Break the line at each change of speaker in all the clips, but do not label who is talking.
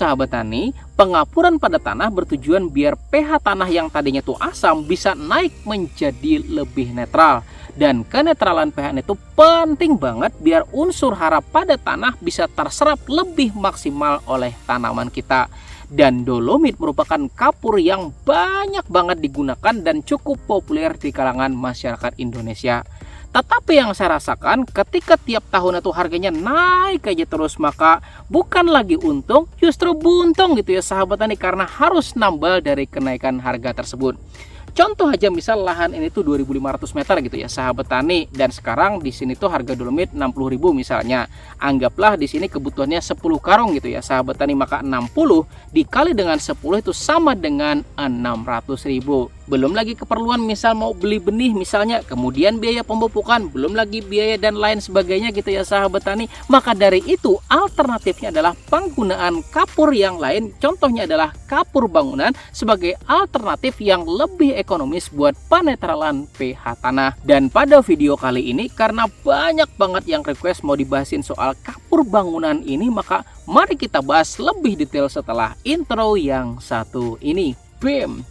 Sahabat tani, pengapuran pada tanah bertujuan biar pH tanah yang tadinya tuh asam bisa naik menjadi lebih netral. Dan kenetralan pH itu penting banget biar unsur hara pada tanah bisa terserap lebih maksimal oleh tanaman kita. Dan dolomit merupakan kapur yang banyak banget digunakan dan cukup populer di kalangan masyarakat Indonesia. Tetapi yang saya rasakan ketika tiap tahun itu harganya naik aja terus, maka bukan lagi untung, justru buntung gitu ya sahabat tani, karena harus nambal dari kenaikan harga tersebut. Contoh aja misal lahan ini tuh 2.500 meter gitu ya sahabat tani, dan sekarang di sini tuh harga dolomit 60.000 misalnya. Anggaplah di sini kebutuhannya 10 karung gitu ya sahabat tani, maka 60 dikali dengan 10 itu sama dengan 600.000. Belum lagi keperluan misal mau beli benih misalnya, kemudian biaya pemupukan, belum lagi biaya dan lain sebagainya gitu ya sahabat tani. Maka dari itu alternatifnya adalah penggunaan kapur yang lain. Contohnya adalah kapur bangunan sebagai alternatif yang lebih ekonomis buat penetralan pH tanah. Dan pada video kali ini karena banyak banget yang request mau dibahasin soal kapur bangunan ini, maka mari kita bahas lebih detail setelah intro yang satu ini. BIM.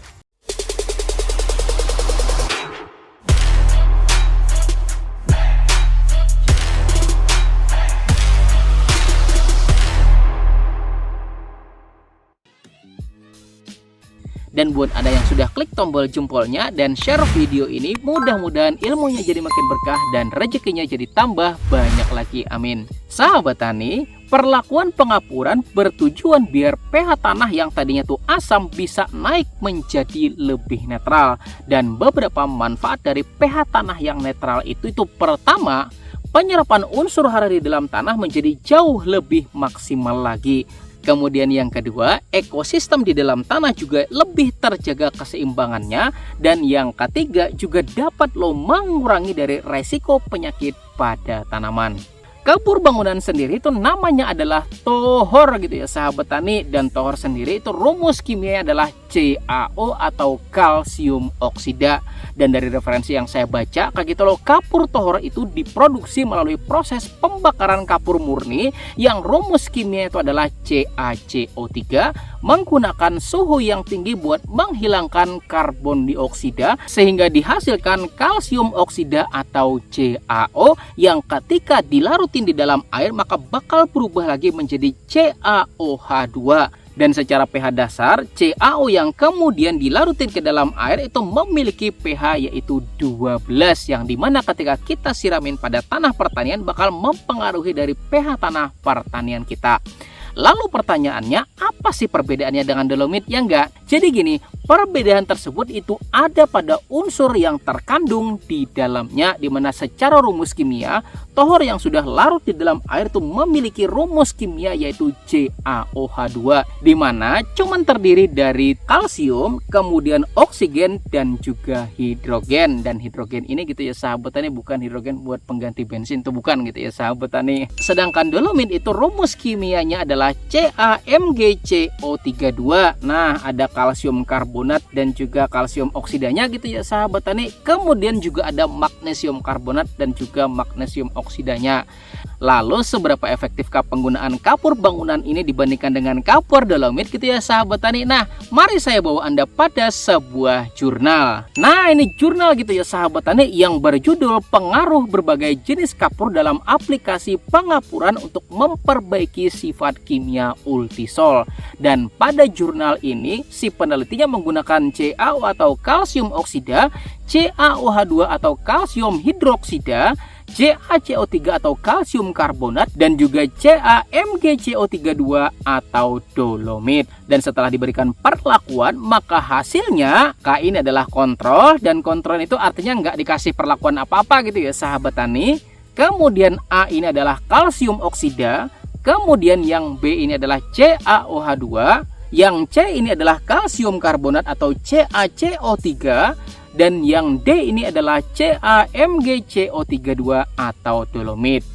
Dan buat Anda yang sudah klik tombol jempolnya dan share video ini, mudah-mudahan ilmunya jadi makin berkah dan rezekinya jadi tambah banyak lagi, amin. Sahabat tani, perlakuan pengapuran bertujuan biar pH tanah yang tadinya tuh asam bisa naik menjadi lebih netral. Dan beberapa manfaat dari pH tanah yang netral itu pertama, penyerapan unsur hara di dalam tanah menjadi jauh lebih maksimal lagi. Kemudian yang kedua, ekosistem di dalam tanah juga lebih terjaga keseimbangannya. Dan yang ketiga, juga dapat mengurangi dari resiko penyakit pada tanaman. Kapur bangunan sendiri itu namanya adalah tohor gitu ya sahabat tani, dan tohor sendiri itu rumus kimianya adalah CaO atau kalsium oksida. Dan dari referensi yang saya baca kayak gitu loh, kapur tohor itu diproduksi melalui proses pembakaran kapur murni yang rumus kimia itu adalah CaCO3 menggunakan suhu yang tinggi buat menghilangkan karbon dioksida sehingga dihasilkan kalsium oksida atau CaO yang ketika dilarutin di dalam air maka bakal berubah lagi menjadi CaOH2. Dan secara pH dasar, CaO yang kemudian dilarutin ke dalam air itu memiliki pH yaitu 12, yang dimana ketika kita siramin pada tanah pertanian bakal mempengaruhi dari pH tanah pertanian kita. Lalu pertanyaannya, apa sih perbedaannya dengan dolomit? Ya enggak. Jadi gini, perbedaan tersebut itu ada pada unsur yang terkandung di dalamnya, dimana secara rumus kimia, tohor yang sudah larut di dalam air itu memiliki rumus kimia yaitu CaOH2, dimana cuman terdiri dari kalsium, kemudian oksigen, dan juga hidrogen. Dan hidrogen ini gitu ya sahabat tani, bukan hidrogen buat pengganti bensin, itu bukan gitu ya sahabat tani. Sedangkan dolomit itu rumus kimianya adalah CaMgCO32. Nah, ada kalsium karbonat dan juga kalsium oksidanya gitu ya sahabat tani. Kemudian juga ada magnesium karbonat dan juga magnesium oksidanya. Lalu seberapa efektifkah penggunaan kapur bangunan ini dibandingkan dengan kapur dolomit gitu ya sahabat tani? Nah, mari saya bawa Anda pada sebuah jurnal. Nah, ini jurnal gitu ya sahabat tani yang berjudul Pengaruh Berbagai Jenis Kapur dalam Aplikasi Pengapuran untuk Memperbaiki Sifat Kimia Ultisol. Dan pada jurnal ini si penelitinya menggunakan CaO atau kalsium oksida, CaOH2 atau kalsium hidroksida, CaCO3 atau kalsium karbonat, dan juga CaMgCO32 atau dolomit. Dan setelah diberikan perlakuan, maka hasilnya K ini adalah kontrol, dan kontrol itu artinya nggak dikasih perlakuan apa-apa gitu ya sahabat tani. Kemudian A ini adalah kalsium oksida, kemudian yang B ini adalah CaOH2, yang C ini adalah kalsium karbonat atau CaCO3, dan yang D ini adalah CaMgCO32 atau dolomit.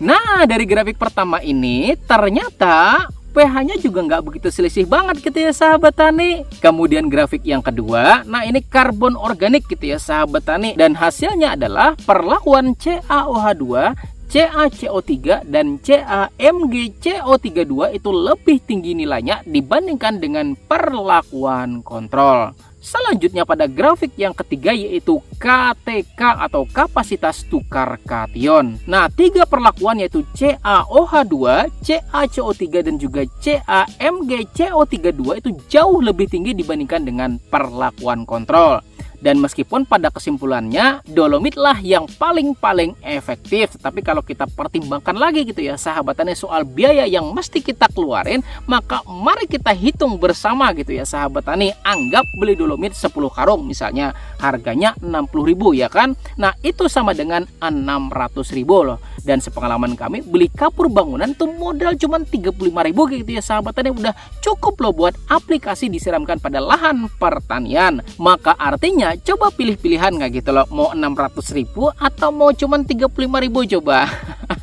Nah, dari grafik pertama ini ternyata pH-nya juga nggak begitu selisih banget gitu ya sahabat tani. Kemudian grafik yang kedua, nah ini karbon organik gitu ya sahabat tani, dan hasilnya adalah perlakuan CaOH2, CaCO3 dan CaMgCO32 itu lebih tinggi nilainya dibandingkan dengan perlakuan kontrol. Selanjutnya pada grafik yang ketiga yaitu KTK atau kapasitas tukar kation. Nah, 3 perlakuan yaitu CaOH2, CaCO3 dan juga CaMgCO32 itu jauh lebih tinggi dibandingkan dengan perlakuan kontrol. Dan meskipun pada kesimpulannya dolomit lah yang paling efektif, tapi kalau kita pertimbangkan lagi gitu ya sahabatannya soal biaya yang mesti kita keluarin, maka mari kita hitung bersama gitu ya sahabat tani. Anggap beli dolomit 10 karung misalnya, harganya 60.000 ya kan. Nah, itu sama dengan 600.000 loh. Dan sepengalaman kami beli kapur bangunan tuh modal cuma 35.000 gitu ya sahabat tani, udah cukup loh buat aplikasi disiramkan pada lahan pertanian. Maka artinya coba pilih-pilihan nggak gitu loh, mau 600.000 atau mau cuman 35.000 coba.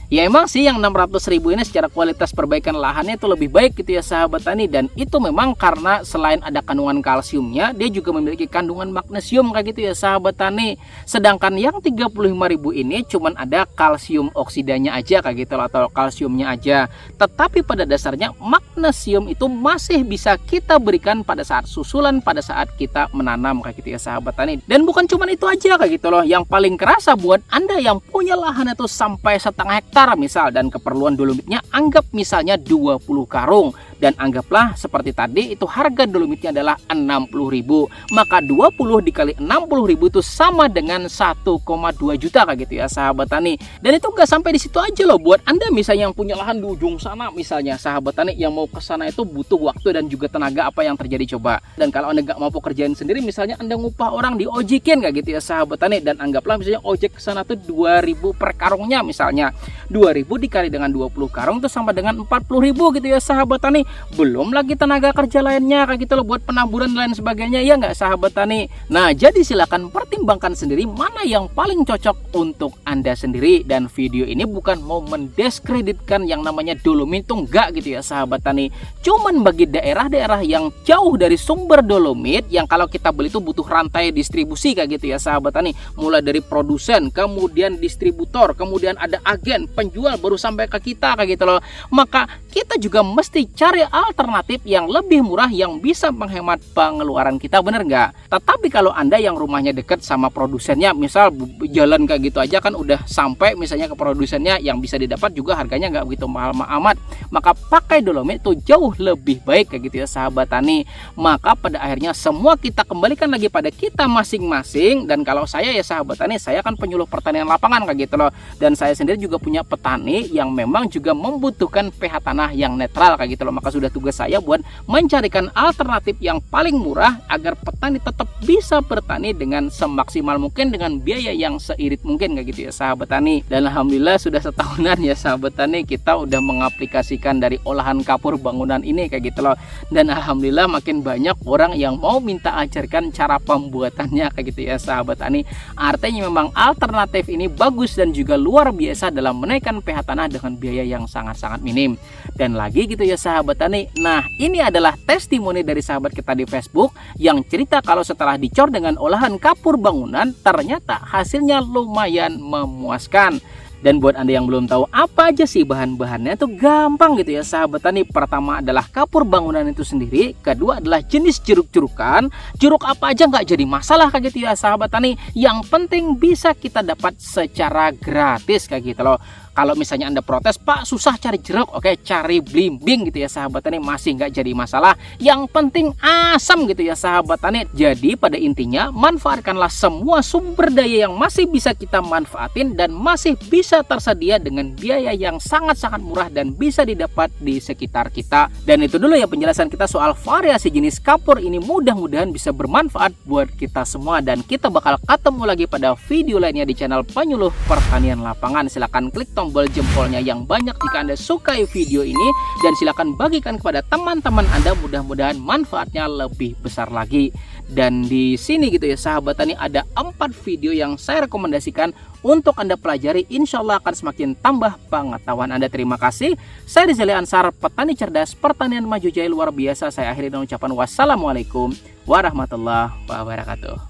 Ya emang sih yang 600.000 ini secara kualitas perbaikan lahannya itu lebih baik gitu ya sahabat tani, dan itu memang karena selain ada kandungan kalsiumnya, dia juga memiliki kandungan magnesium kayak gitu ya sahabat tani. Sedangkan yang 35.000 ini cuman ada kalsium oksidanya aja kayak gitu loh, atau kalsiumnya aja. Tetapi pada dasarnya magnesium itu masih bisa kita berikan pada saat susulan, pada saat kita menanam kayak gitu ya sahabat tani. Dan bukan cuman itu aja kayak gitu loh, yang paling kerasa buat Anda yang punya lahan itu sampai setengah hektar misal, dan keperluan dolomitnya anggap misalnya 20 karung, dan anggaplah seperti tadi itu harga dolomitnya adalah 60.000, maka 20 dikali 60.000 itu sama dengan 1,2 juta kayak gitu ya sahabat tani. Dan itu nggak sampai di situ aja loh, buat Anda misalnya yang punya lahan di ujung sana misalnya sahabat tani, yang mau ke sana itu butuh waktu dan juga tenaga, apa yang terjadi coba. Dan kalau Anda nggak mampu kerjain sendiri, misalnya Anda ngupah orang di ojekin kayak gitu ya sahabat tani, dan anggaplah misalnya ojek ke sana tuh 2.000 per karungnya misalnya. 2.000 dikali dengan 20 karung itu sama dengan 40.000 gitu ya sahabat tani. Belum lagi tenaga kerja lainnya kayak gitu loh, buat penaburan dan lain sebagainya, ya nggak sahabat tani. Nah, jadi silakan pertimbangkan sendiri mana yang paling cocok untuk Anda sendiri. Dan video ini bukan mau mendiskreditkan yang namanya dolomit itu, enggak gitu ya sahabat tani. Cuman bagi daerah-daerah yang jauh dari sumber dolomit, yang kalau kita beli itu butuh rantai distribusi kayak gitu ya sahabat tani, mulai dari produsen, kemudian distributor, kemudian ada agen penjual, baru sampai ke kita kayak gitu loh. Maka kita juga mesti cari alternatif yang lebih murah yang bisa menghemat pengeluaran kita, bener nggak? Tetapi kalau Anda yang rumahnya dekat sama produsennya, misal jalan kayak gitu aja kan udah sampai misalnya ke produsennya, yang bisa didapat juga harganya nggak begitu mahal amat, maka pakai dolomit itu jauh lebih baik kayak gitu ya sahabat tani. Maka pada akhirnya semua kita kembalikan lagi pada kita masing-masing. Dan kalau saya ya sahabat tani, saya kan penyuluh pertanian lapangan kayak gitu loh, dan saya sendiri juga punya petani yang memang juga membutuhkan pH tanah yang netral kayak gitu loh. Maka sudah tugas saya buat mencarikan alternatif yang paling murah agar petani tetap bisa bertani dengan semaksimal mungkin dengan biaya yang seirit mungkin kayak gitu ya sahabat tani. Dan alhamdulillah sudah setahunan ya sahabat tani kita udah mengaplikasikan dari olahan kapur bangunan ini kayak gitu loh. Dan alhamdulillah makin banyak orang yang mau minta ajarkan cara pembuatannya kayak gitu ya sahabat tani. Artinya memang alternatif ini bagus dan juga luar biasa dalam menaikkan pH tanah dengan biaya yang sangat-sangat minim. Dan lagi gitu ya sahabat tani, nah ini adalah testimoni dari sahabat kita di Facebook yang cerita kalau setelah dicor dengan olahan kapur bangunan ternyata hasilnya lumayan memuaskan. Dan buat Anda yang belum tahu apa aja sih bahan-bahannya, itu gampang gitu ya sahabat tani. Pertama adalah kapur bangunan itu sendiri, kedua adalah jenis jeruk-jerukan. Jeruk apa aja nggak jadi masalah kayak gitu ya sahabat tani, yang penting bisa kita dapat secara gratis kayak gitu loh. Kalau misalnya Anda protes, Pak susah cari jeruk, oke cari blimbing gitu ya sahabat tani, masih nggak jadi masalah. Yang penting asam gitu ya sahabat tani. Jadi pada intinya manfaatkanlah semua sumber daya yang masih bisa kita manfaatin dan masih bisa tersedia dengan biaya yang sangat-sangat murah dan bisa didapat di sekitar kita. Dan itu dulu ya penjelasan kita soal variasi jenis kapur ini, mudah-mudahan bisa bermanfaat buat kita semua. Dan kita bakal ketemu lagi pada video lainnya di channel Penyuluh Pertanian Lapangan. Silahkan klik tombol jempolnya yang banyak jika Anda sukai video ini, dan silakan bagikan kepada teman-teman Anda, mudah-mudahan manfaatnya lebih besar lagi. Dan di sini gitu ya sahabat tani ada 4 video yang saya rekomendasikan untuk Anda pelajari, insya Allah akan semakin tambah pengetahuan Anda. Terima kasih. Saya Rizali Ansar, petani cerdas, pertanian maju jaya luar biasa. Saya akhiri dengan ucapan wassalamualaikum warahmatullahi wabarakatuh.